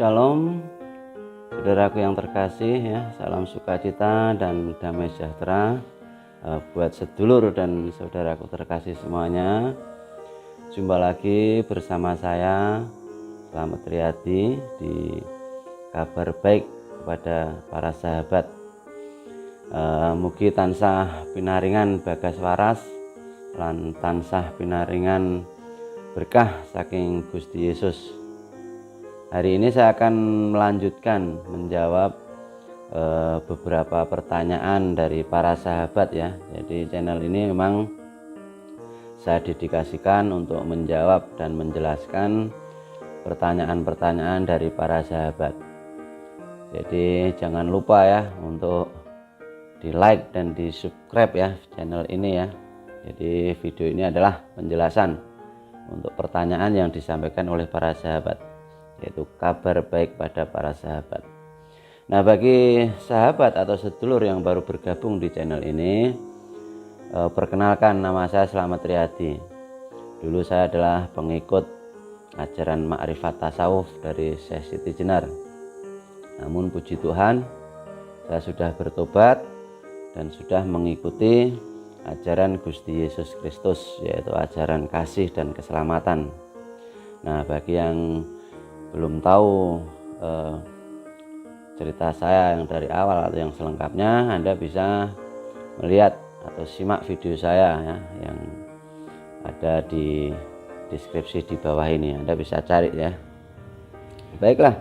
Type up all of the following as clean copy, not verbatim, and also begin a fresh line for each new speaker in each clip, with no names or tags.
Shalom, saudaraku yang terkasih ya, salam sukacita dan damai sejahtera buat sedulur dan saudaraku terkasih semuanya. Jumpa lagi bersama saya Slamet Riyadi di kabar baik kepada para sahabat. Mugi tansah pinaringan bagas waras lan tansah pinaringan berkah saking Gusti Yesus. Hari ini saya akan melanjutkan menjawab beberapa pertanyaan dari para sahabat ya. Jadi channel ini memang saya dedikasikan untuk menjawab dan menjelaskan pertanyaan-pertanyaan dari para sahabat. Jadi jangan lupa ya untuk di like dan di subscribe ya channel ini ya. Jadi video ini adalah penjelasan untuk pertanyaan yang disampaikan oleh para sahabat, yaitu kabar baik pada para sahabat. Nah, bagi sahabat atau sedulur yang baru bergabung di channel ini, perkenalkan, nama saya Slamet Riyadi. Dulu saya adalah pengikut ajaran Ma'rifat Tasawuf dari Syekh Siti Jenar. Namun puji Tuhan, saya sudah bertobat dan sudah mengikuti ajaran Gusti Yesus Kristus, yaitu ajaran kasih dan keselamatan. Nah, bagi yang belum tahu cerita saya yang dari awal atau yang selengkapnya, Anda bisa melihat atau simak video saya ya, yang ada di deskripsi di bawah ini. Anda bisa cari ya. Baiklah,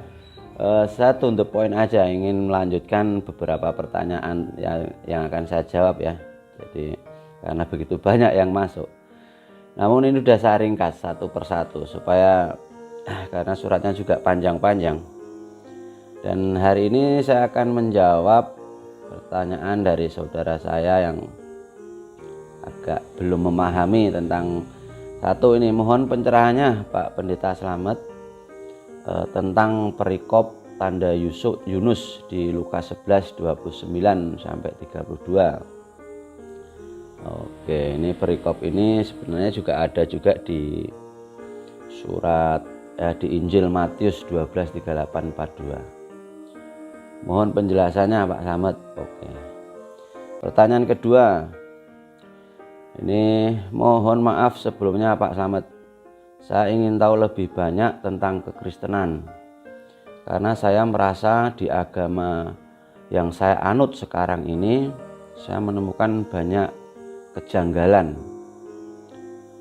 saya to the point aja, ingin melanjutkan beberapa pertanyaan yang akan saya jawab ya. Jadi karena begitu banyak yang masuk, namun ini sudah saya ringkas satu persatu supaya karena suratnya juga panjang-panjang. Dan hari ini saya akan menjawab pertanyaan dari saudara saya yang agak belum memahami tentang satu ini. Mohon pencerahannya Pak Pendeta Slamet tentang perikop tanda Yunus di Lukas 11 29 sampai 32. Oke, ini perikop ini sebenarnya juga ada juga di surat di Injil Matius 12 38 42. Mohon penjelasannya Pak Slamet. Oke. Pertanyaan kedua. Ini mohon maaf sebelumnya Pak Slamet. Saya ingin tahu lebih banyak tentang kekristenan. Karena saya merasa di agama yang saya anut sekarang ini, saya menemukan banyak kejanggalan,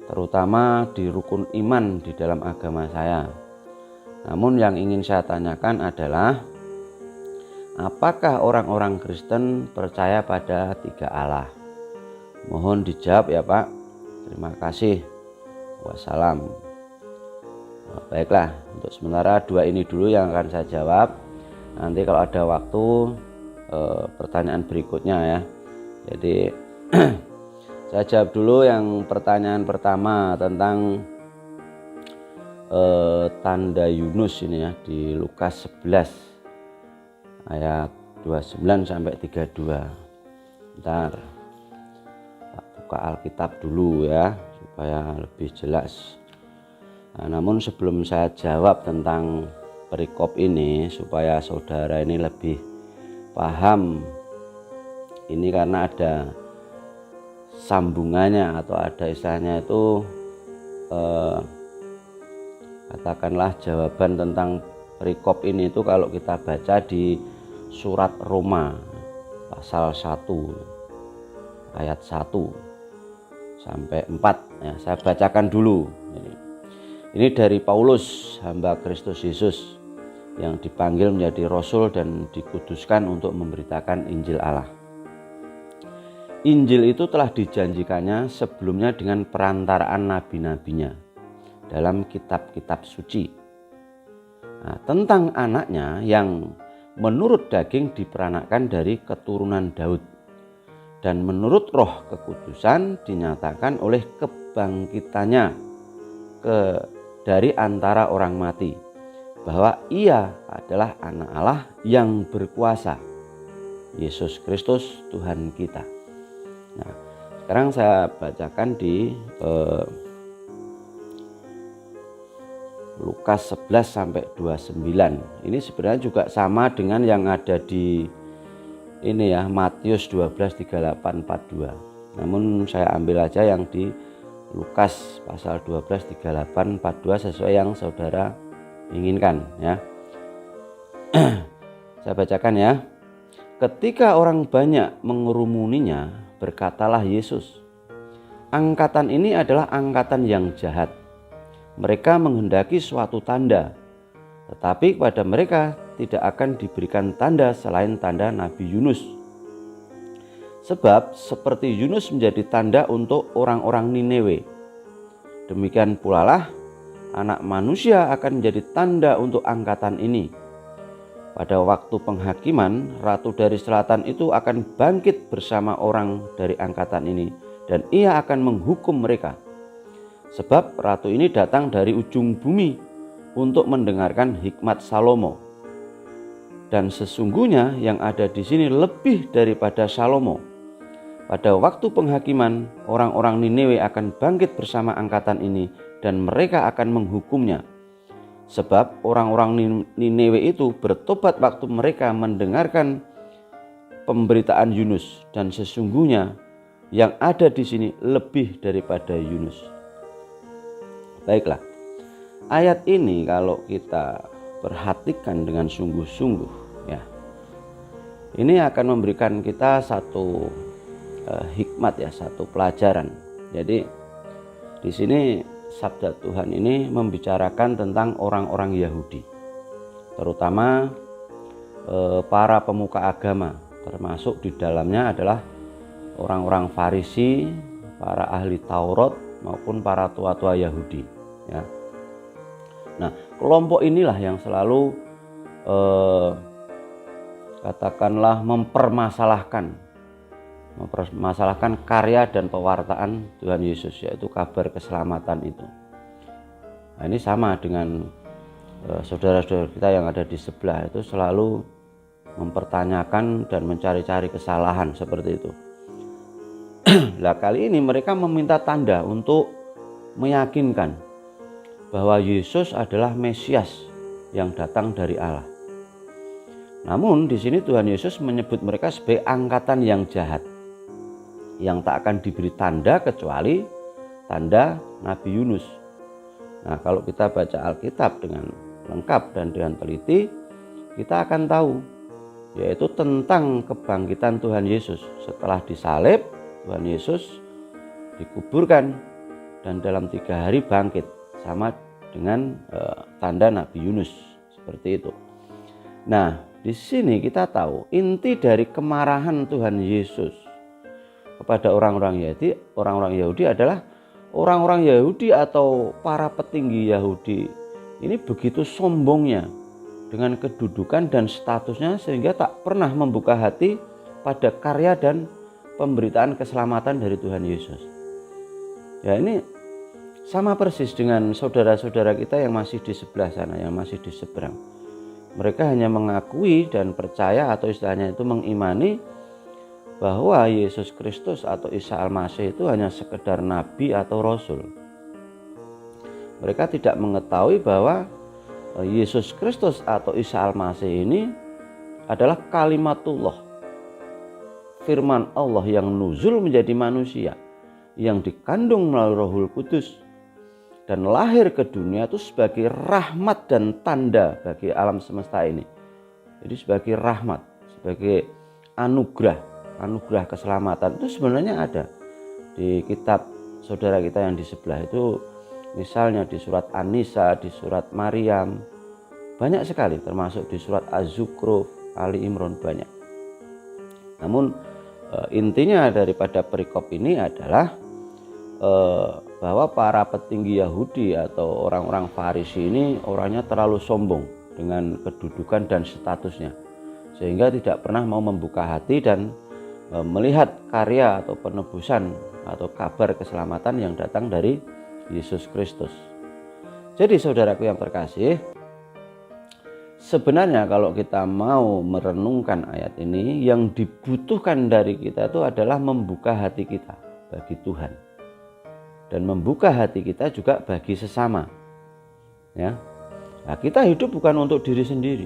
terutama di rukun iman di dalam agama saya. Namun yang ingin saya tanyakan adalah, apakah orang-orang Kristen percaya pada 3 Allah? Mohon dijawab ya Pak. Terima kasih. Wassalam. Nah, baiklah, untuk sementara 2 ini dulu yang akan saya jawab. Nanti kalau ada waktu pertanyaan berikutnya ya. Jadi saya jawab dulu yang pertanyaan pertama tentang tanda Yunus ini ya, di Lukas 11 ayat 29 sampai 32. Bentar, buka Alkitab dulu ya supaya lebih jelas. Nah, namun sebelum saya jawab tentang perikop ini supaya saudara ini lebih paham, ini karena ada sambungannya atau ada istilahnya itu katakanlah jawaban tentang perikop ini itu kalau kita baca di surat Roma pasal 1 ayat 1 sampai 4 ya, saya bacakan dulu. Ini dari Paulus, hamba Kristus Yesus yang dipanggil menjadi rasul dan dikuduskan untuk memberitakan Injil Allah. Injil itu telah dijanjikannya sebelumnya dengan perantaraan nabi-nabinya dalam kitab-kitab suci. Nah, tentang anaknya yang menurut daging diperanakkan dari keturunan Daud dan menurut roh kekudusan dinyatakan oleh kebangkitannya dari antara orang mati, bahwa ia adalah anak Allah yang berkuasa, Yesus Kristus Tuhan kita. Nah, sekarang saya bacakan di Lukas 11 sampai 29. Ini sebenarnya juga sama dengan yang ada di ini ya, Matius 12 38 42. Namun saya ambil aja yang di Lukas pasal 12 38 42 sesuai yang saudara inginkan ya. Saya bacakan ya. Ketika orang banyak mengerumuninya, berkatalah Yesus, "Angkatan ini adalah angkatan yang jahat. Mereka menghendaki suatu tanda, tetapi kepada mereka tidak akan diberikan tanda selain tanda Nabi Yunus. Sebab seperti Yunus menjadi tanda untuk orang-orang Niniwe, demikian pula lah Anak Manusia akan menjadi tanda untuk angkatan ini. Pada waktu penghakiman, ratu dari selatan itu akan bangkit bersama orang dari angkatan ini, dan ia akan menghukum mereka. Sebab ratu ini datang dari ujung bumi untuk mendengarkan hikmat Salomo. Dan sesungguhnya yang ada di sini lebih daripada Salomo. Pada waktu penghakiman, orang-orang Niniwe akan bangkit bersama angkatan ini, dan mereka akan menghukumnya. Sebab orang-orang Niniwe itu bertobat waktu mereka mendengarkan pemberitaan Yunus, dan sesungguhnya yang ada di sini lebih daripada Yunus." Baiklah, ayat ini kalau kita perhatikan dengan sungguh-sungguh ya, ini akan memberikan kita satu hikmat ya, satu pelajaran. Jadi di sini sabda Tuhan ini membicarakan tentang orang-orang Yahudi, terutama para pemuka agama, termasuk di dalamnya adalah orang-orang Farisi, para ahli Taurat maupun para tua-tua Yahudi ya. Nah, kelompok inilah yang selalu katakanlah mempermasalahkan karya dan pewartaan Tuhan Yesus, yaitu kabar keselamatan itu. Nah, ini sama dengan saudara-saudara kita yang ada di sebelah, itu selalu mempertanyakan dan mencari-cari kesalahan seperti itu. Nah, kali ini mereka meminta tanda untuk meyakinkan bahwa Yesus adalah Mesias yang datang dari Allah. Namun di sini Tuhan Yesus menyebut mereka sebagai angkatan yang jahat, yang tak akan diberi tanda kecuali tanda Nabi Yunus. Nah, kalau kita baca Alkitab dengan lengkap dan dengan teliti, kita akan tahu yaitu tentang kebangkitan Tuhan Yesus. Setelah disalib, Tuhan Yesus dikuburkan dan dalam 3 hari bangkit, sama dengan tanda Nabi Yunus seperti itu. Nah, di sini kita tahu inti dari kemarahan Tuhan Yesus kepada orang-orang Yahudi adalah orang-orang Yahudi atau para petinggi Yahudi ini begitu sombongnya dengan kedudukan dan statusnya, sehingga tak pernah membuka hati pada karya dan pemberitaan keselamatan dari Tuhan Yesus. Ya, ini sama persis dengan saudara-saudara kita yang masih di sebelah sana, yang masih di seberang. Mereka hanya mengakui dan percaya, atau istilahnya itu mengimani, bahwa Yesus Kristus atau Isa Al-Masih itu hanya sekedar nabi atau rasul. Mereka tidak mengetahui bahwa Yesus Kristus atau Isa Al-Masih ini adalah kalimatullah, firman Allah yang nuzul menjadi manusia, yang dikandung melalui Rohul Kudus dan lahir ke dunia itu sebagai rahmat dan tanda bagi alam semesta ini. Jadi sebagai rahmat, sebagai anugerah keselamatan itu sebenarnya ada di kitab saudara kita yang di sebelah itu, misalnya di surat An-Nisa, di surat Maryam, banyak sekali, termasuk di surat Az-Zukhruf, Ali Imran, banyak. Namun intinya daripada perikop ini adalah bahwa para petinggi Yahudi atau orang-orang Farisi ini orangnya terlalu sombong dengan kedudukan dan statusnya, sehingga tidak pernah mau membuka hati dan melihat karya atau penebusan atau kabar keselamatan yang datang dari Yesus Kristus. Jadi saudaraku yang terkasih, sebenarnya kalau kita mau merenungkan ayat ini, yang dibutuhkan dari kita itu adalah membuka hati kita bagi Tuhan dan membuka hati kita juga bagi sesama. Ya, Nah, kita hidup bukan untuk diri sendiri,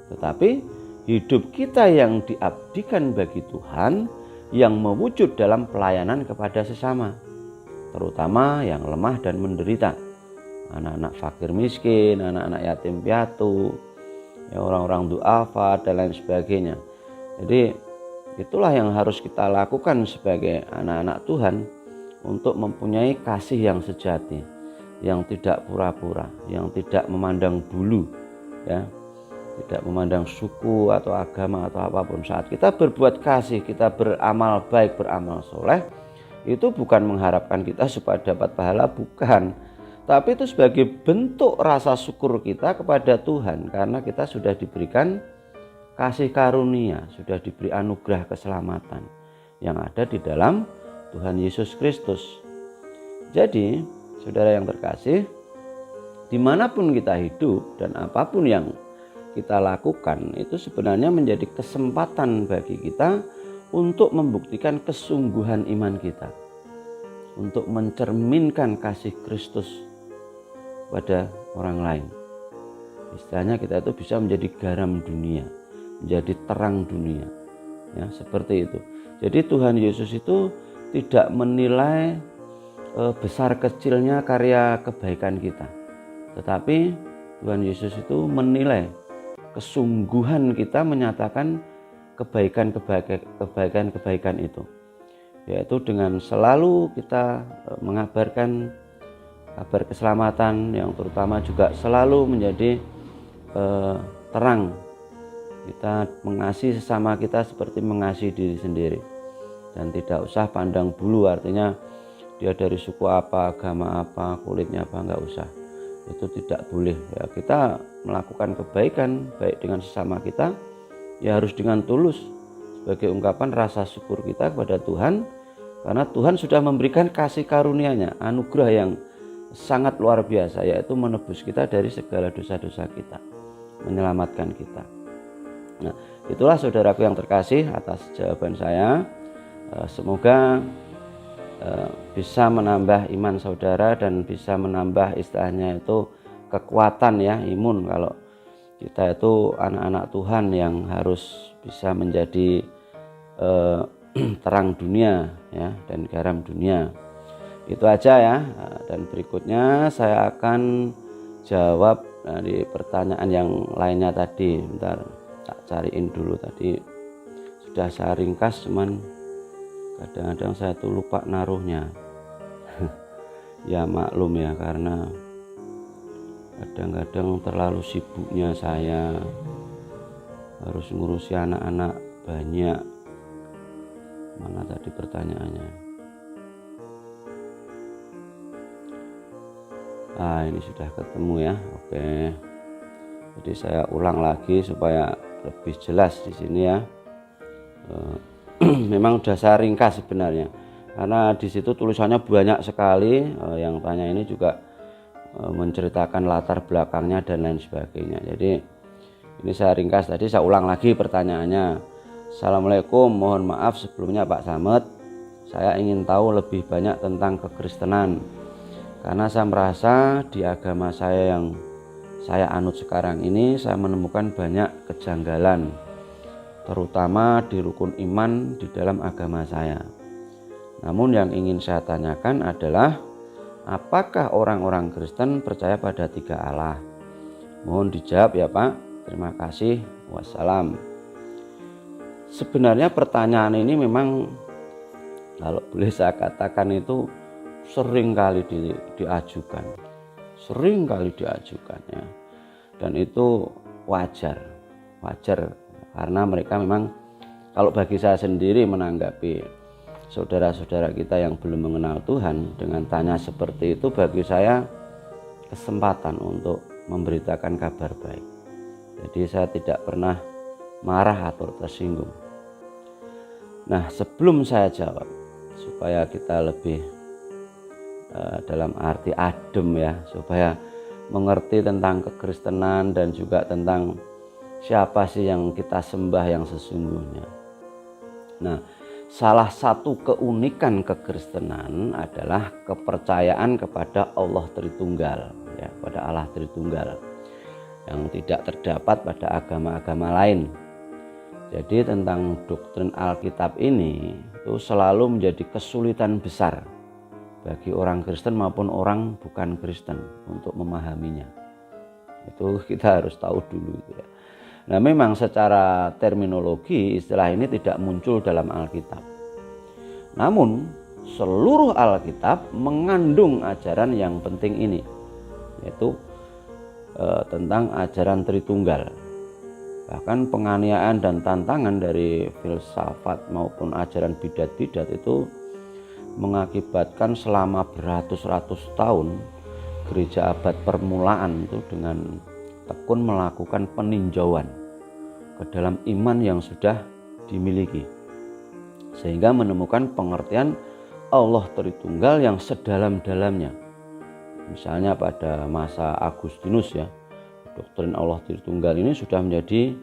tetapi hidup kita yang diabdikan bagi Tuhan, yang mewujud dalam pelayanan kepada sesama, terutama yang lemah dan menderita, anak-anak fakir miskin, anak-anak yatim piatu, ya, orang-orang duafa dan lain sebagainya. Jadi itulah yang harus kita lakukan sebagai anak-anak Tuhan, untuk mempunyai kasih yang sejati, yang tidak pura-pura, yang tidak memandang bulu, ya, tidak memandang suku atau agama atau apapun. Saat kita berbuat kasih, kita beramal baik, beramal soleh, itu bukan mengharapkan kita supaya dapat pahala, bukan, tapi itu sebagai bentuk rasa syukur kita kepada Tuhan, karena kita sudah diberikan kasih karunia, sudah diberi anugerah keselamatan yang ada di dalam Tuhan Yesus Kristus. Jadi saudara yang terkasih, dimanapun kita hidup dan apapun yang kita lakukan, itu sebenarnya menjadi kesempatan bagi kita untuk membuktikan kesungguhan iman kita, untuk mencerminkan kasih Kristus pada orang lain. Istilahnya kita itu bisa menjadi garam dunia, menjadi terang dunia, ya, seperti itu. Jadi Tuhan Yesus itu tidak menilai besar kecilnya karya kebaikan kita, tetapi Tuhan Yesus itu menilai kesungguhan kita menyatakan kebaikan itu, yaitu dengan selalu kita mengabarkan kabar keselamatan, yang terutama juga selalu menjadi terang. Kita mengasihi sesama kita seperti mengasihi diri sendiri, dan tidak usah pandang bulu, artinya dia dari suku apa, agama apa, kulitnya apa, enggak usah. Itu tidak boleh, ya. Kita melakukan kebaikan baik dengan sesama kita, ya harus dengan tulus, sebagai ungkapan rasa syukur kita kepada Tuhan, karena Tuhan sudah memberikan kasih karunia-Nya, anugerah yang sangat luar biasa, yaitu menebus kita dari segala dosa-dosa kita, menyelamatkan kita. Nah, itulah saudaraku yang terkasih atas jawaban saya. Semoga bisa menambah iman saudara dan bisa menambah istilahnya itu kekuatan, ya, imun, kalau kita itu anak-anak Tuhan yang harus bisa menjadi terang dunia, ya, dan garam dunia. Itu aja, ya. Dan berikutnya saya akan jawab dari pertanyaan yang lainnya tadi. Bentar, tak cariin dulu, tadi sudah saya ringkas, cuman kadang-kadang saya tuh lupa naruhnya. Ya maklum, ya, karena kadang-kadang terlalu sibuknya saya harus ngurusi anak-anak banyak. Mana tadi pertanyaannya? Ini sudah ketemu, ya. Oke. Jadi saya ulang lagi supaya lebih jelas di sini, ya. Memang sudah saya ringkas sebenarnya, karena di situ tulisannya banyak sekali. Yang tanya ini juga menceritakan latar belakangnya dan lain sebagainya. Jadi ini saya ringkas tadi, saya ulang lagi pertanyaannya. Assalamualaikum, mohon maaf sebelumnya Pak Slamet, saya ingin tahu lebih banyak tentang kekristenan, karena saya merasa di agama saya yang saya anut sekarang ini, saya menemukan banyak kejanggalan, terutama di rukun iman di dalam agama saya. Namun yang ingin saya tanyakan adalah, apakah orang-orang Kristen percaya pada 3 Allah? Mohon dijawab, ya Pak. Terima kasih. Wassalam. Sebenarnya pertanyaan ini memang, kalau boleh saya katakan, itu sering kali diajukan. Sering kali diajukan, ya. Dan itu wajar karena mereka memang, kalau bagi saya sendiri menanggapi saudara-saudara kita yang belum mengenal Tuhan dengan tanya seperti itu, bagi saya kesempatan untuk memberitakan kabar baik. Jadi saya tidak pernah marah atau tersinggung. Nah, sebelum saya jawab, supaya kita lebih dalam arti adem, ya, supaya mengerti tentang kekristenan dan juga tentang siapa sih yang kita sembah yang sesungguhnya. Nah, salah satu keunikan kekristenan adalah kepercayaan kepada Allah Tritunggal, ya, pada Allah Tritunggal. yang tidak terdapat pada agama-agama lain. Jadi tentang doktrin Alkitab ini itu selalu menjadi kesulitan besar bagi orang Kristen maupun orang bukan Kristen untuk memahaminya. Itu kita harus tahu dulu itu ya. Nah, memang secara terminologi istilah ini tidak muncul dalam Alkitab. Namun seluruh Alkitab mengandung ajaran yang penting ini, yaitu tentang ajaran Tritunggal. Bahkan penganiayaan dan tantangan dari filsafat maupun ajaran bidat-bidat itu mengakibatkan selama beratus-ratus tahun gereja abad permulaan itu dengan tekun melakukan peninjauan ke dalam iman yang sudah dimiliki, sehingga menemukan pengertian Allah Tritunggal yang sedalam-dalamnya. Misalnya pada masa Agustinus ya, doktrin Allah Tritunggal ini sudah menjadi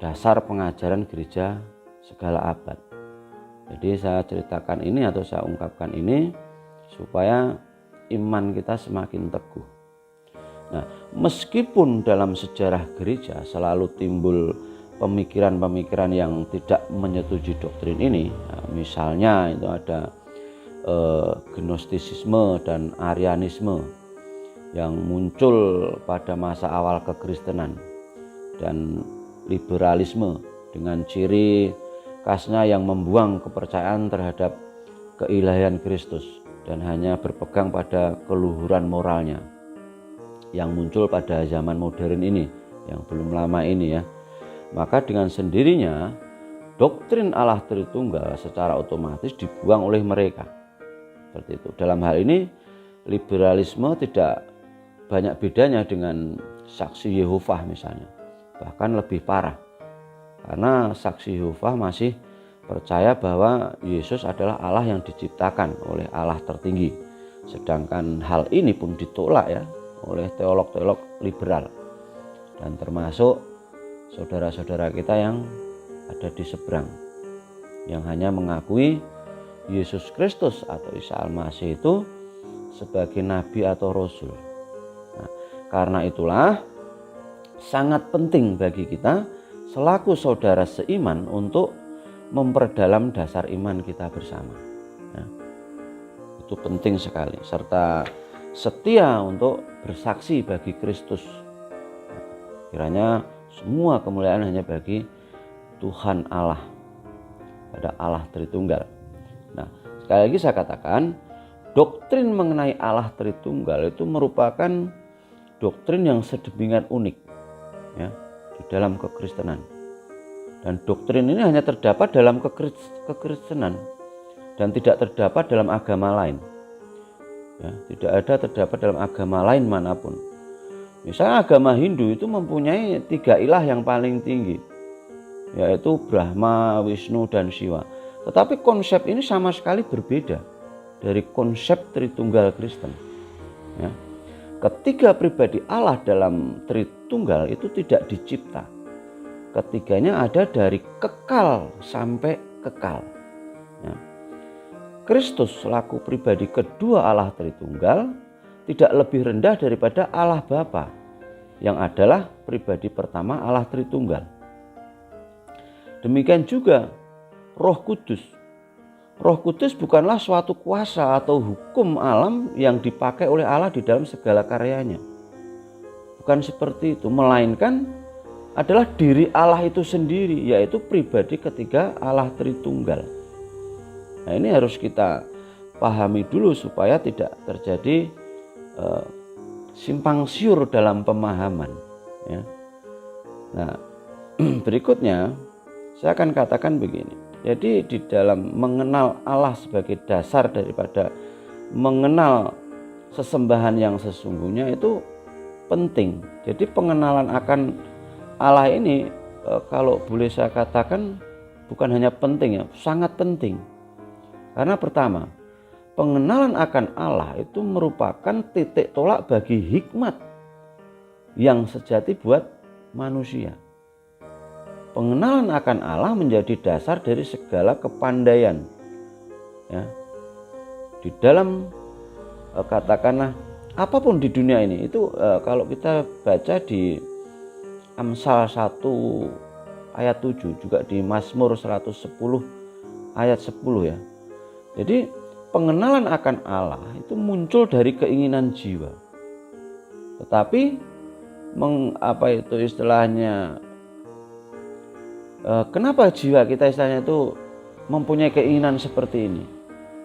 dasar pengajaran gereja segala abad. Jadi saya ceritakan ini atau saya ungkapkan ini supaya iman kita semakin teguh. Nah, meskipun dalam sejarah gereja selalu timbul pemikiran-pemikiran yang tidak menyetujui doktrin ini, nah, misalnya itu ada Gnostisisme dan Arianisme yang muncul pada masa awal kekristenan, dan liberalisme dengan ciri khasnya yang membuang kepercayaan terhadap keilahian Kristus dan hanya berpegang pada keluhuran moralnya, yang muncul pada zaman modern ini yang belum lama ini ya. Maka dengan sendirinya doktrin Allah Tritunggal secara otomatis dibuang oleh mereka. Seperti itu. Dalam hal ini liberalisme tidak banyak bedanya dengan saksi Yehovah misalnya, bahkan lebih parah, karena saksi Yehovah masih percaya bahwa Yesus adalah Allah yang diciptakan oleh Allah tertinggi, sedangkan hal ini pun ditolak ya oleh teolog-teolog liberal, dan termasuk saudara-saudara kita yang ada di seberang yang hanya mengakui Yesus Kristus atau Isa Al-Masih itu sebagai nabi atau rasul. Nah, karena itulah sangat penting bagi kita selaku saudara seiman untuk memperdalam dasar iman kita bersama. Nah, itu penting sekali, serta setia untuk bersaksi bagi Kristus. Nah, kiranya semua kemuliaan hanya bagi Tuhan Allah, pada Allah Tritunggal. Nah, sekali lagi saya katakan, doktrin mengenai Allah Tritunggal itu merupakan doktrin yang sedemikian unik ya di dalam kekristenan. Dan doktrin ini hanya terdapat dalam kekristenan dan tidak terdapat dalam agama lain. Ya, tidak ada terdapat dalam agama lain manapun. Misalnya agama Hindu itu mempunyai 3 ilah yang paling tinggi, yaitu Brahma, Wisnu, dan Siwa. Tetapi konsep ini sama sekali berbeda dari konsep Tritunggal Kristen. Ya. Ketiga pribadi Allah dalam Tritunggal itu tidak dicipta. Ketiganya ada dari kekal sampai kekal. Ya. Kristus selaku pribadi kedua Allah Tritunggal tidak lebih rendah daripada Allah Bapa yang adalah pribadi pertama Allah Tritunggal. Demikian juga Roh Kudus. Roh Kudus bukanlah suatu kuasa atau hukum alam yang dipakai oleh Allah di dalam segala karyanya. Bukan seperti itu, melainkan adalah diri Allah itu sendiri, yaitu pribadi ketiga Allah Tritunggal. Nah, ini harus kita pahami dulu supaya tidak terjadi simpang siur dalam pemahaman. Ya. Nah, berikutnya saya akan katakan begini. Jadi di dalam mengenal Allah sebagai dasar daripada mengenal sesembahan yang sesungguhnya itu penting. Jadi pengenalan akan Allah ini kalau boleh saya katakan bukan hanya penting ya, sangat penting. Karena pertama, pengenalan akan Allah itu merupakan titik tolak bagi hikmat yang sejati buat manusia. Pengenalan akan Allah menjadi dasar dari segala kepandaian. Ya. Di dalam katakanlah apapun di dunia ini itu kalau kita baca di Amsal 1 ayat 7, juga di Mazmur 110 ayat 10 ya. Jadi pengenalan akan Allah itu muncul dari keinginan jiwa. Tetapi kenapa jiwa kita istilahnya itu mempunyai keinginan seperti ini?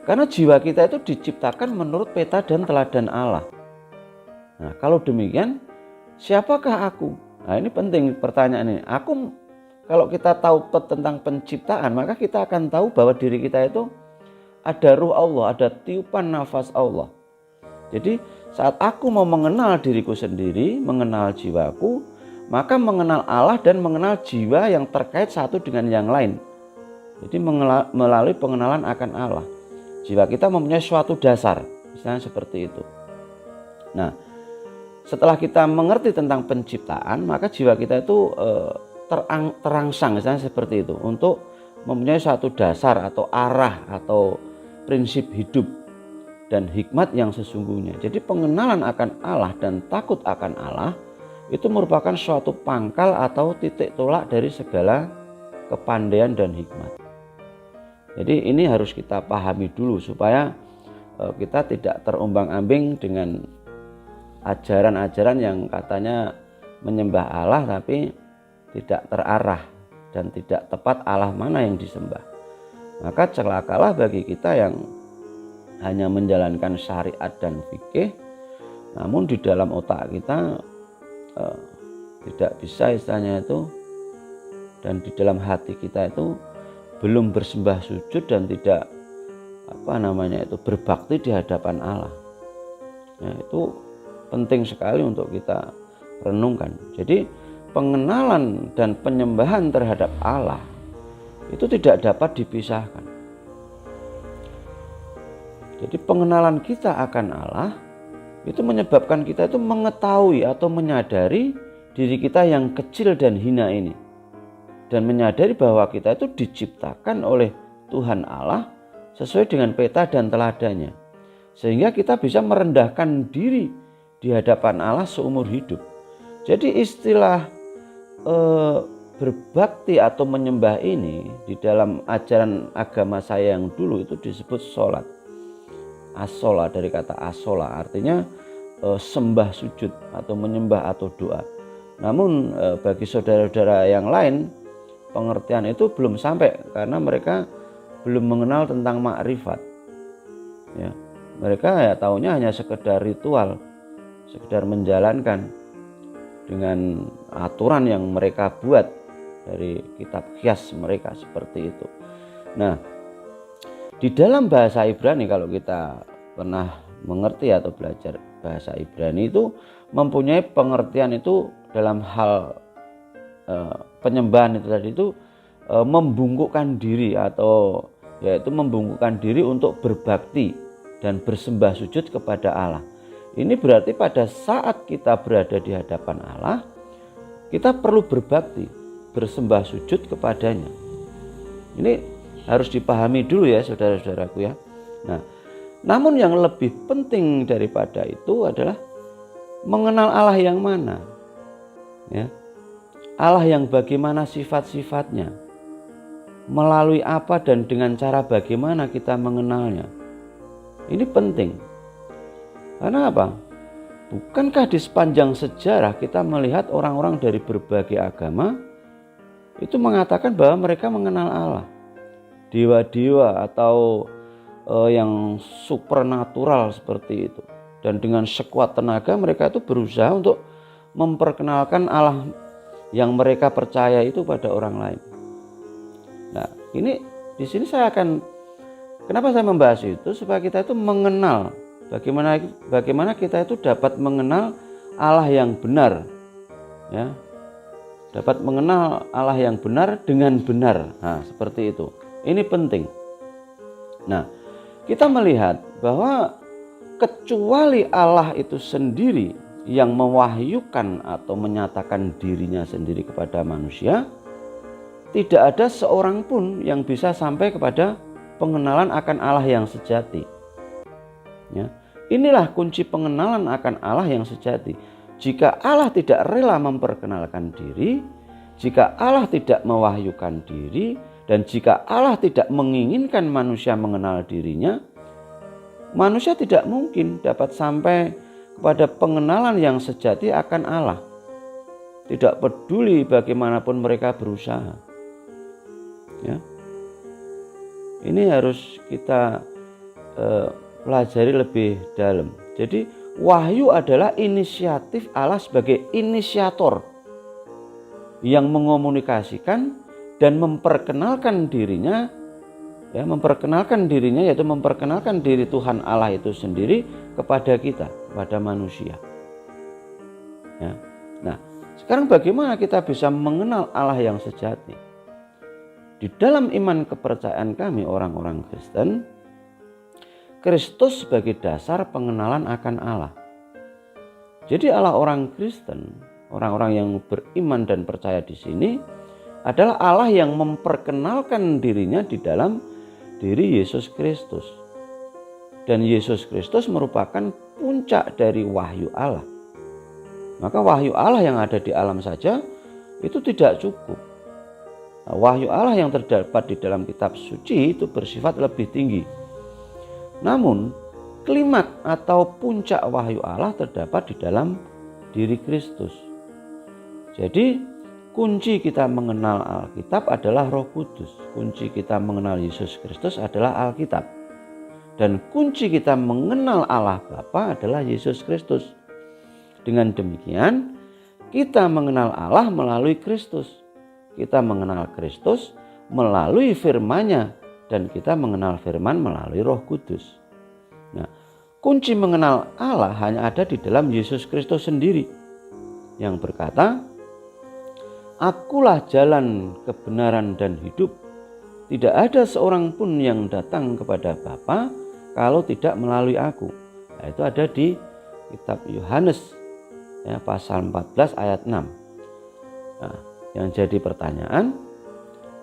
Karena jiwa kita itu diciptakan menurut peta dan teladan Allah. Nah, kalau demikian, siapakah aku? Nah, ini penting pertanyaan ini. Kalau kita tahu tentang penciptaan, maka kita akan tahu bahwa diri kita itu ada ruh Allah, ada tiupan nafas Allah. Jadi saat aku mau mengenal diriku sendiri, mengenal jiwaku, maka mengenal Allah dan mengenal jiwa yang terkait satu dengan yang lain. Jadi melalui pengenalan akan Allah, jiwa kita mempunyai suatu dasar, misalnya seperti itu. Nah, setelah kita mengerti tentang penciptaan, maka jiwa kita itu terangsang, misalnya seperti itu, untuk mempunyai suatu dasar atau arah atau prinsip hidup dan hikmat yang sesungguhnya. Jadi pengenalan akan Allah dan takut akan Allah itu merupakan suatu pangkal atau titik tolak dari segala kepandaian dan hikmat. Jadi ini harus kita pahami dulu supaya kita tidak terombang-ambing dengan ajaran-ajaran yang katanya menyembah Allah tapi tidak terarah dan tidak tepat Allah mana yang disembah. Maka celakalah bagi kita yang hanya menjalankan syariat dan fikih, namun di dalam otak kita tidak bisa istilahnya itu, dan di dalam hati kita itu belum bersembah sujud dan tidak berbakti di hadapan Allah. Nah, itu penting sekali untuk kita renungkan. Jadi pengenalan dan penyembahan terhadap Allah itu tidak dapat dipisahkan. Jadi pengenalan kita akan Allah itu menyebabkan kita itu mengetahui atau menyadari diri kita yang kecil dan hina ini, dan menyadari bahwa kita itu diciptakan oleh Tuhan Allah sesuai dengan peta dan teladannya, sehingga kita bisa merendahkan diri di hadapan Allah seumur hidup. Jadi istilah berbakti atau menyembah ini di dalam ajaran agama saya yang dulu itu disebut sholat. Asola, dari kata asola, artinya sembah sujud atau menyembah atau doa. Namun bagi saudara-saudara yang lain, pengertian itu belum sampai karena mereka belum mengenal tentang makrifat. Ya, mereka taunya hanya sekedar ritual, sekedar menjalankan dengan aturan yang mereka buat dari kitab qiyas mereka seperti itu. Nah, di dalam bahasa Ibrani, kalau kita pernah mengerti atau belajar bahasa Ibrani, itu mempunyai pengertian itu dalam hal penyembahan itu tadi itu membungkukkan diri, atau yaitu membungkukkan diri untuk berbakti dan bersembah sujud kepada Allah. Ini berarti pada saat kita berada di hadapan Allah, kita perlu berbakti, bersembah sujud kepadanya. Ini harus dipahami dulu ya saudara-saudaraku ya. Nah, namun yang lebih penting daripada itu adalah mengenal Allah yang mana. Ya. Allah yang bagaimana sifat-sifatnya. Melalui apa dan dengan cara bagaimana kita mengenalnya. Ini penting. Karena apa? Bukankah di sepanjang sejarah kita melihat orang-orang dari berbagai agama itu mengatakan bahwa mereka mengenal Allah. Dewa-dewa atau yang supernatural seperti itu, dan dengan sekuat tenaga mereka itu berusaha untuk memperkenalkan Allah yang mereka percaya itu pada orang lain. Nah, ini di sini kenapa saya membahas itu, supaya kita itu mengenal bagaimana kita itu dapat mengenal Allah yang benar, ya, dapat mengenal Allah yang benar dengan benar. Nah, seperti itu. Ini penting. Nah, kita melihat bahwa kecuali Allah itu sendiri yang mewahyukan atau menyatakan dirinya sendiri kepada manusia, tidak ada seorang pun yang bisa sampai kepada pengenalan akan Allah yang sejati. Ya, inilah kunci pengenalan akan Allah yang sejati. Jika Allah tidak rela memperkenalkan diri, jika Allah tidak mewahyukan diri, dan jika Allah tidak menginginkan manusia mengenal dirinya, manusia tidak mungkin dapat sampai kepada pengenalan yang sejati akan Allah. Tidak peduli bagaimanapun mereka berusaha. Ya. Ini harus kita pelajari lebih dalam. Jadi wahyu adalah inisiatif Allah sebagai inisiator yang mengomunikasikan dan memperkenalkan dirinya, yaitu memperkenalkan diri Tuhan Allah itu sendiri kepada kita, kepada manusia. Ya. Nah, sekarang bagaimana kita bisa mengenal Allah yang sejati? Di dalam iman kepercayaan kami orang-orang Kristen, Kristus sebagai dasar pengenalan akan Allah. Jadi Allah orang Kristen, orang-orang yang beriman dan percaya di sini adalah Allah yang memperkenalkan dirinya di dalam diri Yesus Kristus. Dan Yesus Kristus merupakan puncak dari wahyu Allah. Maka wahyu Allah yang ada di alam saja itu tidak cukup. Nah, wahyu Allah yang terdapat di dalam kitab suci itu bersifat lebih tinggi. Namun, klimak atau puncak wahyu Allah terdapat di dalam diri Kristus. Jadi, kunci kita mengenal Alkitab adalah Roh Kudus. Kunci kita mengenal Yesus Kristus adalah Alkitab. Dan kunci kita mengenal Allah Bapa adalah Yesus Kristus. Dengan demikian, kita mengenal Allah melalui Kristus. Kita mengenal Kristus melalui firman-Nya, dan kita mengenal firman melalui Roh Kudus. Nah, kunci mengenal Allah hanya ada di dalam Yesus Kristus sendiri yang berkata, "Akulah jalan, kebenaran, dan hidup. Tidak ada seorang pun yang datang kepada Bapa kalau tidak melalui aku." Nah, itu ada di kitab Yohanes ya, pasal 14 ayat 6. Nah, yang jadi pertanyaan,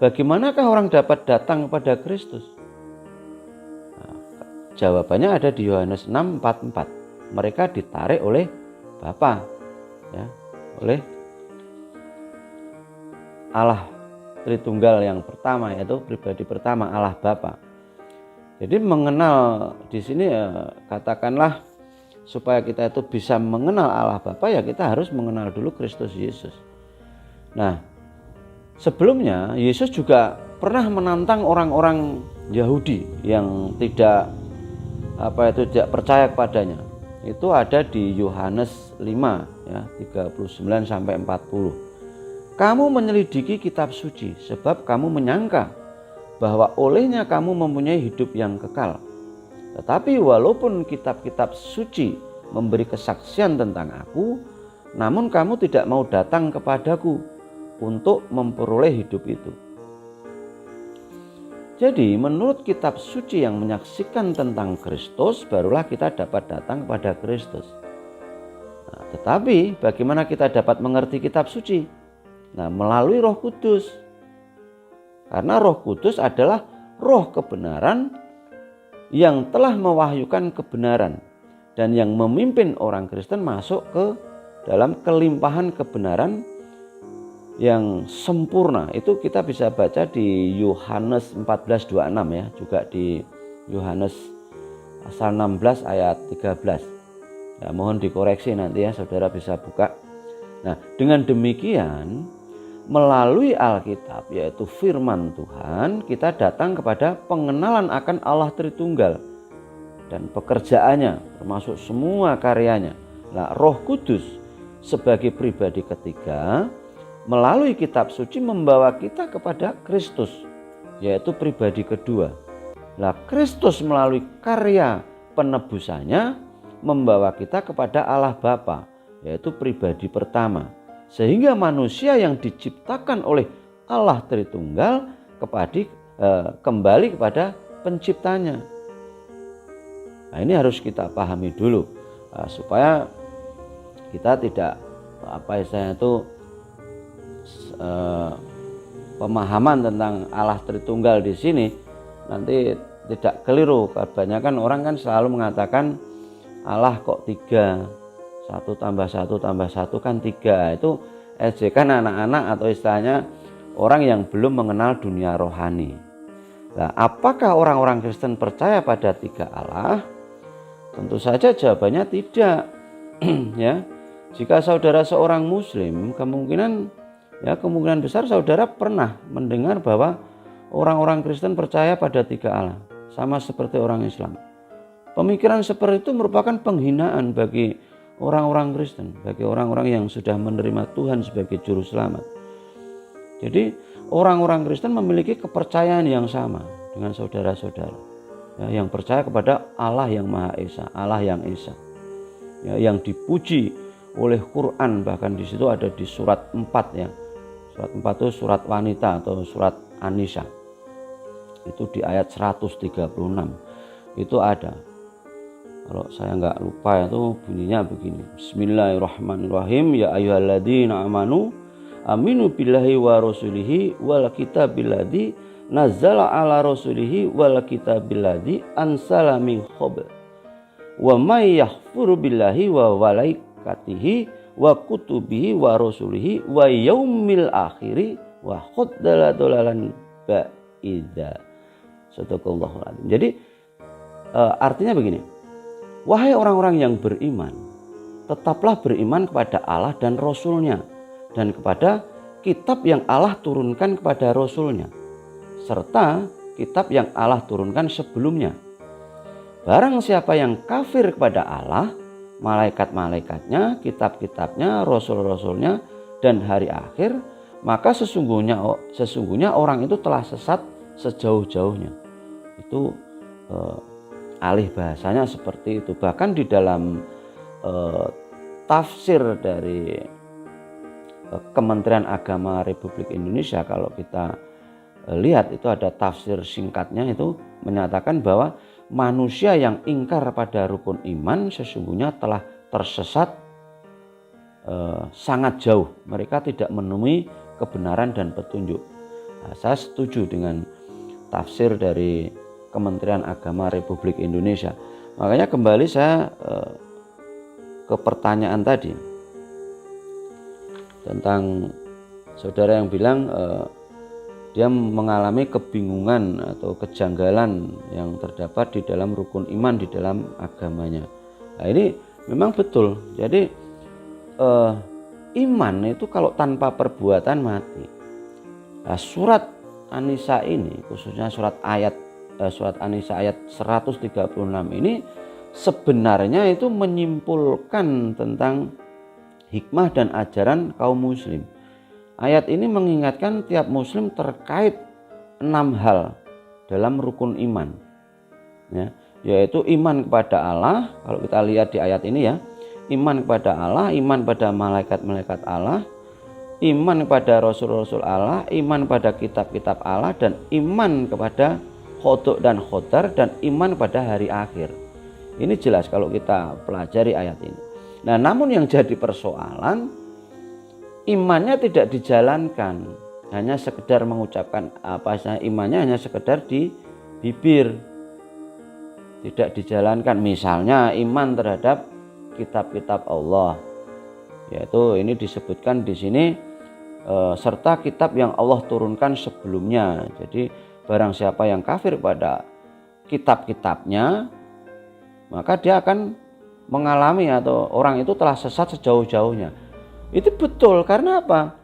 bagaimanakah orang dapat datang kepada Kristus? Nah, jawabannya ada di Yohanes 6:44. Mereka ditarik oleh Bapa, ya, oleh Allah Tritunggal yang pertama, yaitu pribadi pertama Allah Bapa. Jadi mengenal di sini katakanlah supaya kita itu bisa mengenal Allah Bapa, ya kita harus mengenal dulu Kristus Yesus. Nah, sebelumnya Yesus juga pernah menantang orang-orang Yahudi yang tidak percaya kepadanya. Itu ada di Yohanes 5 ya, 39 sampai 40. "Kamu menyelidiki kitab suci sebab kamu menyangka bahwa olehnya kamu mempunyai hidup yang kekal. Tetapi walaupun kitab-kitab suci memberi kesaksian tentang aku, namun kamu tidak mau datang kepadaku untuk memperoleh hidup itu." Jadi menurut kitab suci yang menyaksikan tentang Kristus, barulah kita dapat datang kepada Kristus. Nah, tetapi bagaimana kita dapat mengerti kitab suci? Nah, melalui Roh Kudus. Karena Roh Kudus adalah roh kebenaran yang telah mewahyukan kebenaran dan yang memimpin orang Kristen masuk ke dalam kelimpahan kebenaran yang sempurna. Itu kita bisa baca di Yohanes 14:26 ya, juga di Yohanes pasal 16 ayat 13. Ya, mohon dikoreksi nanti ya, saudara bisa buka. Nah, dengan demikian melalui Alkitab, yaitu firman Tuhan, kita datang kepada pengenalan akan Allah Tritunggal dan pekerjaannya, termasuk semua karyanya. Nah, Roh Kudus sebagai pribadi ketiga melalui kitab suci membawa kita kepada Kristus, yaitu pribadi kedua. Nah, Kristus melalui karya penebusannya membawa kita kepada Allah Bapa, yaitu pribadi pertama. Sehingga manusia yang diciptakan oleh Allah Tritunggal kembali kepada penciptanya. Nah, ini harus kita pahami dulu supaya kita tidak pemahaman tentang Allah Tritunggal di sini nanti tidak keliru. Kebanyakan orang kan selalu mengatakan Allah kok tiga, 1 tambah 1 tambah 1 kan 3. Itu ejekan anak-anak atau istilahnya orang yang belum mengenal dunia rohani. Nah, apakah orang-orang Kristen percaya pada 3 Allah? Tentu saja jawabannya tidak. Ya, jika saudara seorang Muslim, kemungkinan besar saudara pernah mendengar bahwa orang-orang Kristen percaya pada 3 Allah, sama seperti orang Islam. Pemikiran seperti itu merupakan penghinaan bagi orang-orang Kristen, bagi orang-orang yang sudah menerima Tuhan sebagai juru selamat. Jadi orang-orang Kristen memiliki kepercayaan yang sama dengan saudara-saudara, ya, yang percaya kepada Allah yang Maha Esa, Allah yang Esa, ya, yang dipuji oleh Quran. Bahkan di situ ada di surat 4, ya. Surat 4 itu surat wanita atau surat An-Nisa. Itu di ayat 136 itu ada. Kalau saya nggak lupa itu bunyinya begini. Bismillahirrahmanirrahim. Ya ayyuhalladzina amanu aminu billahi wa rasulihi wal kitabil ladzi nazzala ala rasulihi wal kitabil ladzi ansala min qabl. Wa may yahfur billahi wa malaikatihi wa kutubihi wa rasulihi wa yaumil akhiri wa khaddala dolalan ba'ida. Sadaqallahul adzim. Jadi artinya begini. Wahai orang-orang yang beriman, tetaplah beriman kepada Allah dan Rasul-Nya, dan kepada kitab yang Allah turunkan kepada Rasul-Nya, serta kitab yang Allah turunkan sebelumnya. Barang siapa yang kafir kepada Allah, malaikat-malaikatnya, kitab-kitabnya, Rasul-Rasulnya, dan hari akhir, maka sesungguhnya orang itu telah sesat sejauh-jauhnya. Itu alih bahasanya seperti itu. Bahkan di dalam tafsir dari Kementerian Agama Republik Indonesia, kalau kita lihat itu ada tafsir singkatnya, itu menyatakan bahwa manusia yang ingkar pada rukun iman sesungguhnya telah tersesat sangat jauh. Mereka tidak menemui kebenaran dan petunjuk. Nah, saya setuju dengan tafsir dari Kementerian Agama Republik Indonesia. Makanya kembali saya ke pertanyaan tadi tentang saudara yang bilang dia mengalami kebingungan atau kejanggalan yang terdapat di dalam rukun iman di dalam agamanya. Nah, ini memang betul. Jadi iman itu kalau tanpa perbuatan mati. Nah, surat An-Nisa ini, khususnya surat An-Nisa ayat 136 ini sebenarnya itu menyimpulkan tentang hikmah dan ajaran kaum muslim. Ayat ini mengingatkan tiap muslim terkait 6 hal dalam rukun iman, ya, yaitu iman kepada Allah. Kalau kita lihat di ayat ini, ya, iman kepada Allah, iman pada malaikat-malaikat Allah, iman kepada rasul-rasul Allah, iman pada kitab-kitab Allah, dan iman kepada Khodok dan Khodar, dan iman pada hari akhir. Ini jelas kalau kita pelajari ayat ini. Nah, namun yang jadi persoalan, imannya tidak dijalankan, hanya sekedar mengucapkan imannya hanya sekedar di bibir, tidak dijalankan. Misalnya iman terhadap kitab-kitab Allah, yaitu ini disebutkan di sini serta kitab yang Allah turunkan sebelumnya. Jadi barang siapa yang kafir pada kitab-kitabnya, maka dia akan mengalami atau orang itu telah sesat sejauh-jauhnya. Itu betul, karena apa?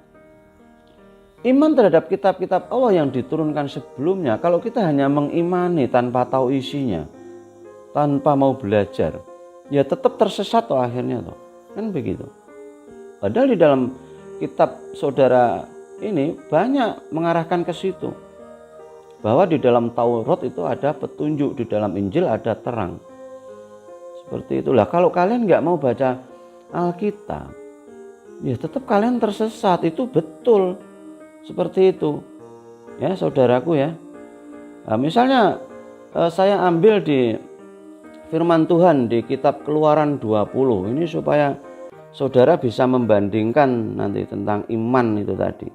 Iman terhadap kitab-kitab Allah yang diturunkan sebelumnya, kalau kita hanya mengimani tanpa tahu isinya, tanpa mau belajar, ya tetap tersesat toh akhirnya toh. Kan begitu. Padahal di dalam kitab saudara ini banyak mengarahkan ke situ. Bahwa di dalam Taurat itu ada petunjuk, di dalam Injil ada terang. Seperti itulah. Kalau kalian nggak mau baca Alkitab, ya tetap kalian tersesat. Itu betul. Seperti itu. Ya, saudaraku, ya. Nah, misalnya saya ambil di firman Tuhan di kitab Keluaran 20. Ini supaya saudara bisa membandingkan nanti tentang iman itu tadi.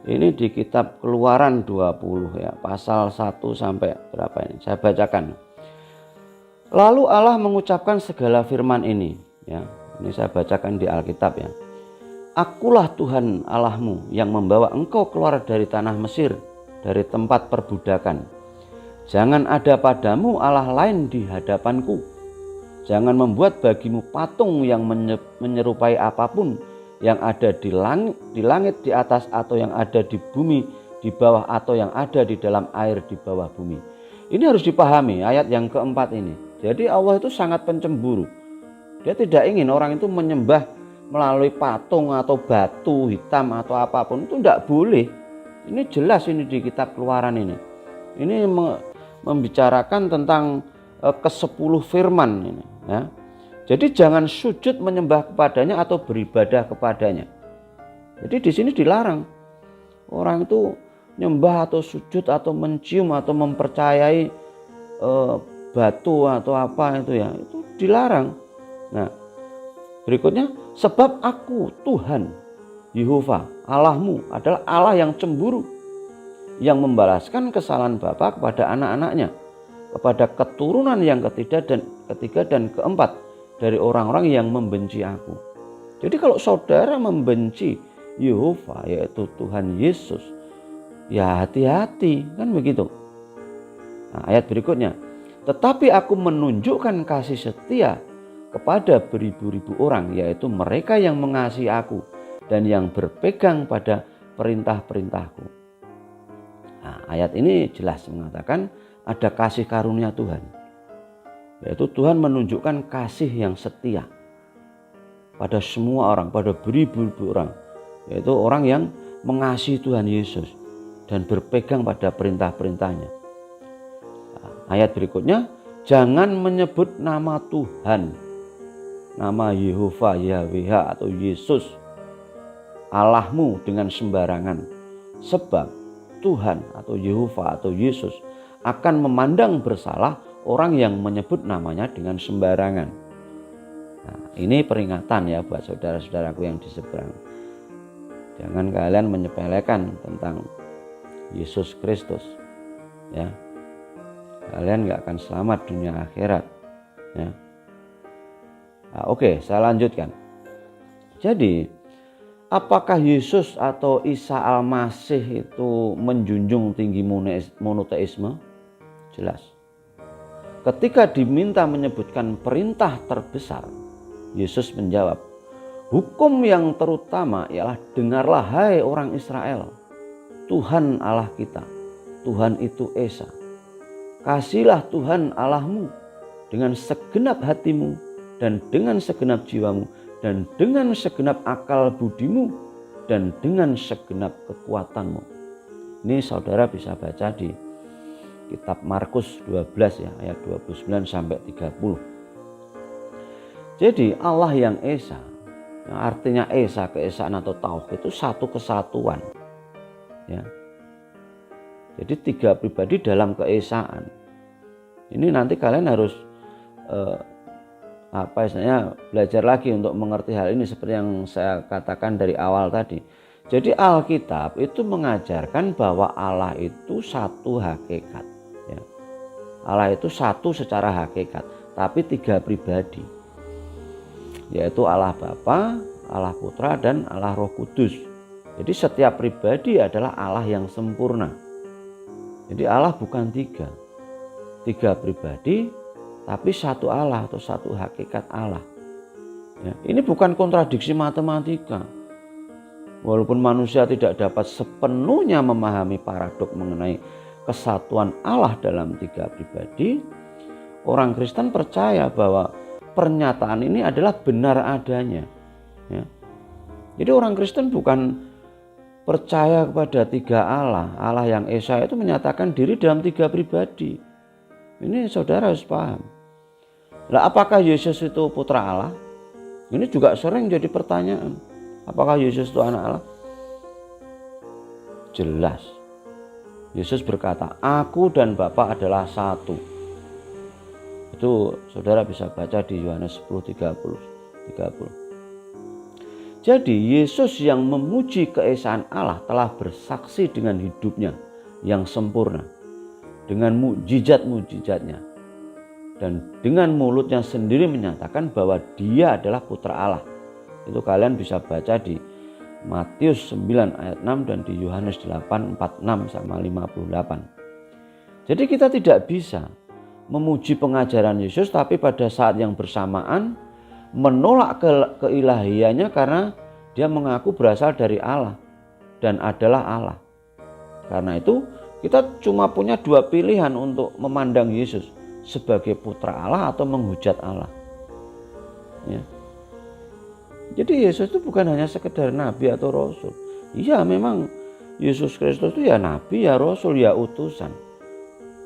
Ini di kitab Keluaran 20, ya, pasal 1 sampai berapa ini? Saya bacakan. Lalu Allah mengucapkan segala firman ini, ya. Ini saya bacakan di Alkitab ya. Akulah Tuhan Allahmu yang membawa engkau keluar dari tanah Mesir, dari tempat perbudakan. Jangan ada padamu Allah lain di hadapanku. Jangan membuat bagimu patung yang menyerupai apapun yang ada di langit di atas, atau yang ada di bumi di bawah, atau yang ada di dalam air di bawah bumi. Ini harus dipahami ayat yang keempat ini. Jadi Allah itu sangat pencemburu. Dia tidak ingin orang itu menyembah melalui patung atau batu hitam atau apapun. Itu tidak boleh. Ini jelas ini di kitab Keluaran ini. Ini membicarakan tentang ke-10 firman ini ya. Jadi jangan sujud menyembah kepadanya atau beribadah kepadanya. Jadi di sini dilarang orang itu nyembah atau sujud atau mencium atau mempercayai batu atau apa itu ya, itu dilarang. Nah, berikutnya, sebab aku Tuhan Yehova Allahmu adalah Allah yang cemburu, yang membalaskan kesalahan bapa kepada anak-anaknya, kepada keturunan yang ketiga dan keempat dari orang-orang yang membenci aku. Jadi kalau saudara membenci Yehova, yaitu Tuhan Yesus, ya hati-hati, kan begitu. Nah, ayat berikutnya, tetapi aku menunjukkan kasih setia kepada beribu-ribu orang, yaitu mereka yang mengasihi aku dan yang berpegang pada perintah-perintahku. Nah, ayat ini jelas mengatakan ada kasih karunia Tuhan, yaitu Tuhan menunjukkan kasih yang setia pada semua orang, pada beribu-ribu orang, yaitu orang yang mengasihi Tuhan Yesus dan berpegang pada perintah-perintahnya. Nah, ayat berikutnya, jangan menyebut nama Tuhan, nama Yehova, Yahweh atau Yesus Allahmu dengan sembarangan, sebab Tuhan atau Yehova atau Yesus akan memandang bersalah orang yang menyebut namanya dengan sembarangan. Nah, ini peringatan ya buat saudara-saudaraku yang di seberang. Jangan kalian menyepelekan tentang Yesus Kristus ya. Kalian gak akan selamat dunia akhirat ya. Nah, oke, saya lanjutkan. Jadi, apakah Yesus atau Isa Al-Masih itu menjunjung tinggi monoteisme? Jelas. Ketika diminta menyebutkan perintah terbesar, Yesus menjawab, hukum yang terutama ialah, dengarlah hai orang Israel, Tuhan Allah kita, Tuhan itu Esa. Kasihilah Tuhan Allahmu dengan segenap hatimu dan dengan segenap jiwamu dan dengan segenap akal budimu dan dengan segenap kekuatanmu. Ini saudara bisa baca di kitab Markus 12 ya, ayat 29 sampai 30. Jadi Allah yang Esa, yang artinya Esa, keesaan atau tauhid, itu satu kesatuan ya. Jadi 3 pribadi dalam keesaan. Ini nanti kalian harus belajar lagi untuk mengerti hal ini, seperti yang saya katakan dari awal tadi. Jadi Alkitab itu mengajarkan bahwa Allah itu satu hakikat ya. Allah itu satu secara hakikat, tapi 3 pribadi, yaitu Allah Bapa, Allah Putra, dan Allah Roh Kudus. Jadi setiap pribadi adalah Allah yang sempurna. Jadi Allah bukan 3 pribadi, tapi satu Allah atau satu hakikat Allah ya. Ini bukan kontradiksi matematika. Walaupun manusia tidak dapat sepenuhnya memahami paradok mengenai kesatuan Allah dalam 3 pribadi, orang Kristen percaya bahwa pernyataan ini adalah benar adanya ya. Jadi orang Kristen bukan percaya kepada 3 Allah. Allah yang Esa itu menyatakan diri dalam 3 pribadi. Ini saudara harus paham. Lah, apakah Yesus itu putra Allah? Ini juga sering jadi pertanyaan. Apakah Yesus itu anak Allah? Jelas. Yesus berkata, aku dan Bapa adalah satu. Itu saudara bisa baca di Yohanes 10:30. Jadi Yesus yang memuji keesaan Allah telah bersaksi dengan hidupnya yang sempurna, dengan mukjizat-mukjizatnya. dan dengan mulutnya sendiri menyatakan bahwa dia adalah putra Allah. Itu kalian bisa baca di Matius 9 ayat 6 dan di Yohanes 8 46 sama 58. Jadi kita tidak bisa memuji pengajaran Yesus tapi pada saat yang bersamaan menolak keilahiannya karena dia mengaku berasal dari Allah dan adalah Allah. Karena itu kita cuma punya dua pilihan untuk memandang Yesus, sebagai putra Allah atau menghujat Allah. Ya. Jadi Yesus itu bukan hanya sekedar nabi atau rasul. Iya, memang Yesus Kristus itu ya nabi, ya rasul, ya utusan.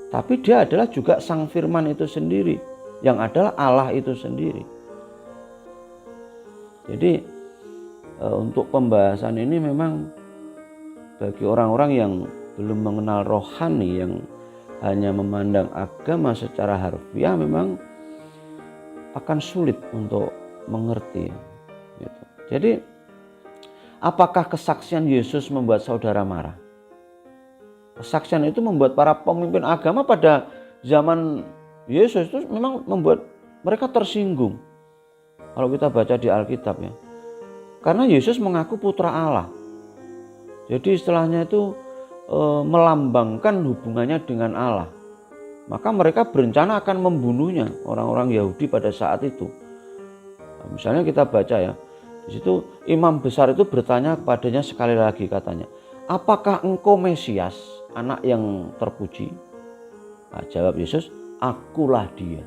Tapi dia adalah juga sang firman itu sendiri, yang adalah Allah itu sendiri. Jadi untuk pembahasan ini memang bagi orang-orang yang belum mengenal rohani, yang hanya memandang agama secara harfiah, memang akan sulit untuk mengerti. Gitu. Jadi apakah kesaksian Yesus membuat saudara marah? Kesaksian itu membuat para pemimpin agama pada zaman Yesus itu memang membuat mereka tersinggung. Kalau kita baca di Alkitab ya. Karena Yesus mengaku putra Allah. Jadi istilahnya itu melambangkan hubungannya dengan Allah. Maka mereka berencana akan membunuhnya, orang-orang Yahudi pada saat itu. Nah, misalnya kita baca ya. Di situ imam besar itu bertanya kepadanya sekali lagi, katanya, "Apakah engkau Mesias, anak yang terpuji?" Nah, jawab Yesus, "Akulah dia.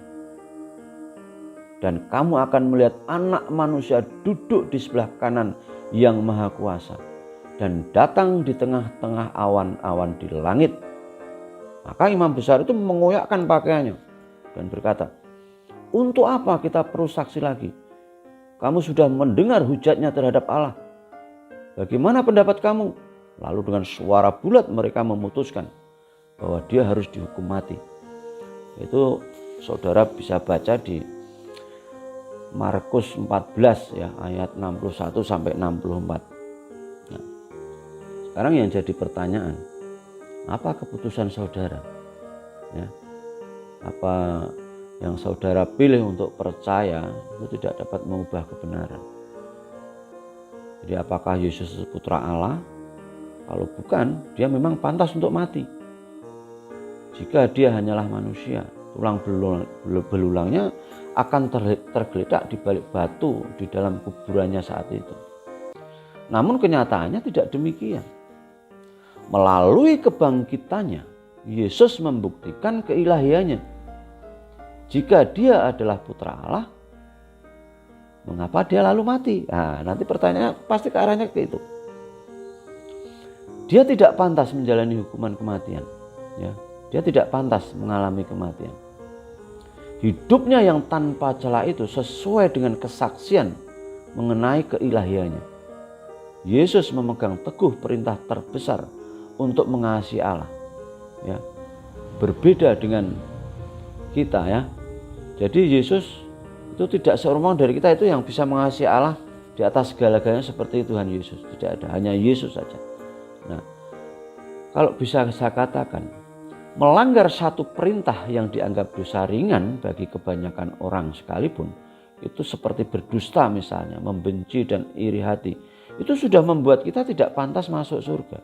Dan kamu akan melihat anak manusia duduk di sebelah kanan yang maha kuasa dan datang di tengah-tengah awan-awan di langit." Maka imam besar itu mengoyakkan pakaiannya dan berkata, "Untuk apa kita perlu saksi lagi? Kamu sudah mendengar hujatnya terhadap Allah. Bagaimana pendapat kamu?" Lalu dengan suara bulat mereka memutuskan bahwa dia harus dihukum mati. Itu saudara bisa baca di Markus 14 ya, ayat 61 sampai 64. Nah, sekarang yang jadi pertanyaan, apa keputusan saudara? Ya, apa yang saudara pilih untuk percaya itu tidak dapat mengubah kebenaran. Jadi apakah Yesus putra Allah? Kalau bukan, dia memang pantas untuk mati. Jika dia hanyalah manusia, tulang belulangnya akan tergeletak di balik batu di dalam kuburannya saat itu. Namun kenyataannya tidak demikian. Melalui kebangkitannya, Yesus membuktikan keilahiannya. Jika dia adalah putra Allah, mengapa dia lalu mati? Nah, nanti pertanyaannya pasti ke arahnya ke itu. Dia tidak pantas menjalani hukuman kematian. Ya, dia tidak pantas mengalami kematian. Hidupnya yang tanpa celah itu sesuai dengan kesaksian mengenai keilahiannya. Yesus memegang teguh perintah terbesar untuk mengasihi Allah. Ya, berbeda dengan kita ya. Jadi Yesus itu tidak seorang dari kita itu yang bisa mengasihi Allah di atas segala-galanya seperti Tuhan Yesus. Tidak ada, hanya Yesus saja. Nah, kalau bisa saya katakan, melanggar satu perintah yang dianggap dosa ringan bagi kebanyakan orang sekalipun, itu seperti berdusta misalnya, membenci dan iri hati, itu sudah membuat kita tidak pantas masuk surga.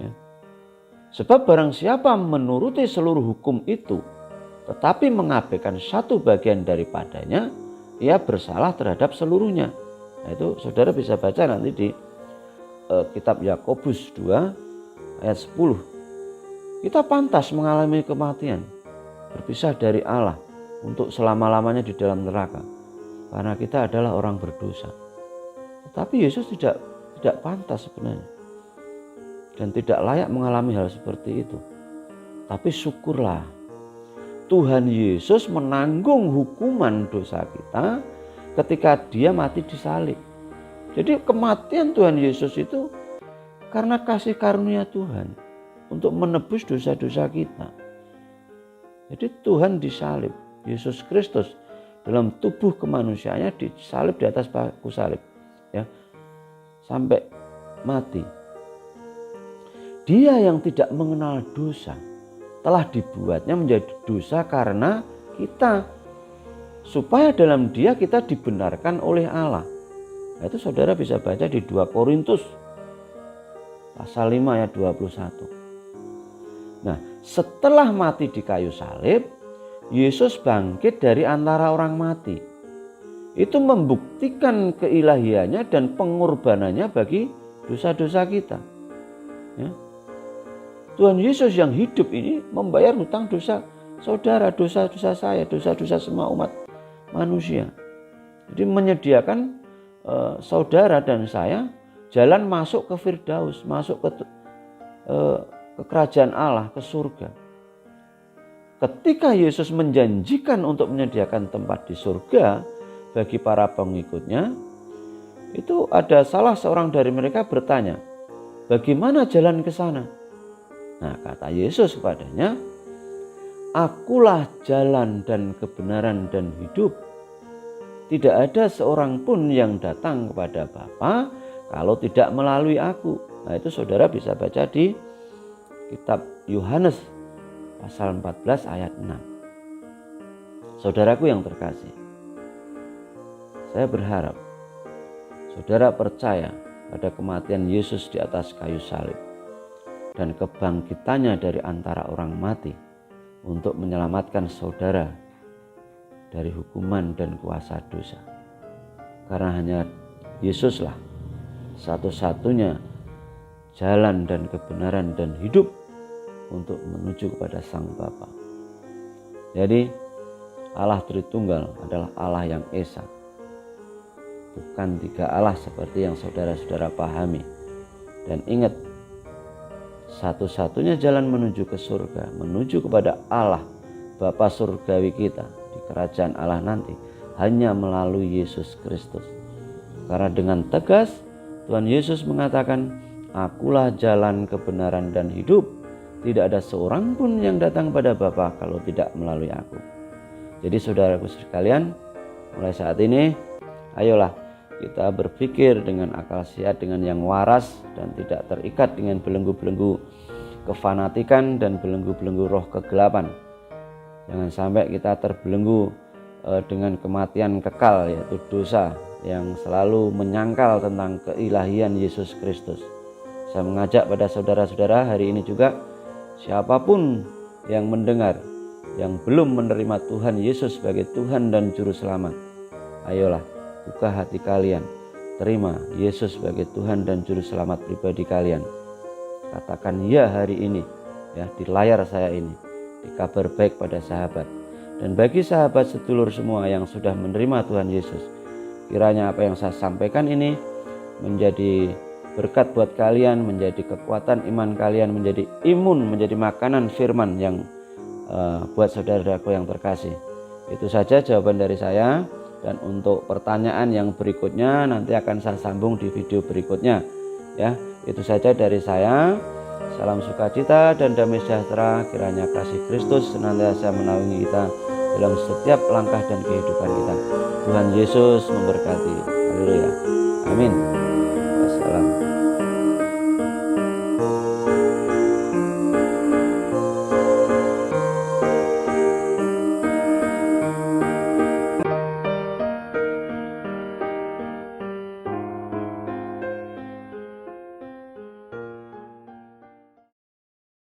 Ya. Sebab barang siapa menuruti seluruh hukum itu, tetapi mengabaikan satu bagian daripadanya, ia bersalah terhadap seluruhnya. Nah, itu saudara bisa baca nanti di kitab Yakobus 2 ayat 10. Kita pantas mengalami kematian, berpisah dari Allah untuk selama-lamanya di dalam neraka, karena kita adalah orang berdosa. Tetapi Yesus tidak pantas sebenarnya, dan tidak layak mengalami hal seperti itu. Tapi syukurlah, Tuhan Yesus menanggung hukuman dosa kita ketika dia mati di salib. Jadi kematian Tuhan Yesus itu karena kasih karunia Tuhan untuk menebus dosa-dosa kita. Jadi Tuhan disalib, Yesus Kristus dalam tubuh kemanusiaannya disalib di atas paku salib, ya, sampai mati. Dia yang tidak mengenal dosa telah dibuatnya menjadi dosa karena kita, supaya dalam Dia kita dibenarkan oleh Allah. Nah, itu saudara bisa baca di 2 Korintus pasal 5 ayat 21. Nah, setelah mati di kayu salib, Yesus bangkit dari antara orang mati. Itu membuktikan keilahiannya dan pengorbanannya bagi dosa-dosa kita. Ya. Tuhan Yesus yang hidup ini membayar hutang dosa saudara, dosa-dosa saya, dosa-dosa semua umat manusia. Jadi menyediakan saudara dan saya jalan masuk ke Firdaus, masuk ke kerajaan Allah, ke surga. Ketika Yesus menjanjikan untuk menyediakan tempat di surga bagi para pengikutnya, itu ada salah seorang dari mereka bertanya, bagaimana jalan ke sana? Nah, kata Yesus kepadanya, akulah jalan dan kebenaran dan hidup. Tidak ada seorang pun yang datang kepada Bapa kalau tidak melalui aku. Nah, itu saudara bisa baca di kitab Yohanes pasal 14 ayat 6. Saudaraku yang terkasih, saya berharap saudara percaya pada kematian Yesus di atas kayu salib dan kebangkitannya dari antara orang mati untuk menyelamatkan saudara dari hukuman dan kuasa dosa. Karena hanya Yesuslah satu-satunya jalan dan kebenaran dan hidup untuk menuju kepada Sang Bapa. Jadi Allah Tritunggal adalah Allah yang esa, bukan 3 Allah seperti yang saudara-saudara pahami. Dan ingat, satu-satunya jalan menuju ke surga, menuju kepada Allah Bapa surgawi kita di kerajaan Allah nanti, hanya melalui Yesus Kristus. Karena dengan tegas Tuhan Yesus mengatakan, akulah jalan, kebenaran dan hidup. Tidak ada seorang pun yang datang pada Bapa kalau tidak melalui aku. Jadi saudaraku sekalian, mulai saat ini ayolah kita berpikir dengan akal sehat, dengan yang waras dan tidak terikat dengan belenggu-belenggu kefanatikan dan belenggu-belenggu roh kegelapan. Jangan sampai kita terbelenggu dengan kematian kekal, yaitu dosa yang selalu menyangkal tentang keilahian Yesus Kristus. Saya mengajak pada saudara-saudara hari ini juga, siapapun yang mendengar yang belum menerima Tuhan Yesus sebagai Tuhan dan Juru Selamat, ayolah buka hati kalian, terima Yesus sebagai Tuhan dan Juru Selamat pribadi kalian. Katakan ya hari ini, ya di layar saya ini, di kabar baik pada sahabat. Dan bagi sahabat sedulur semua yang sudah menerima Tuhan Yesus, kiranya apa yang saya sampaikan ini menjadi berkat buat kalian, menjadi kekuatan iman kalian, menjadi imun, menjadi makanan firman yang buat saudara-saudaraku yang terkasih. Itu saja jawaban dari saya. Dan untuk pertanyaan yang berikutnya nanti akan saya sambung di video berikutnya. Ya, itu saja dari saya. Salam sukacita dan damai sejahtera. Kiranya kasih Kristus senantiasa menaungi kita dalam setiap langkah dan kehidupan kita. Tuhan Yesus memberkati. Haleluya. Amin.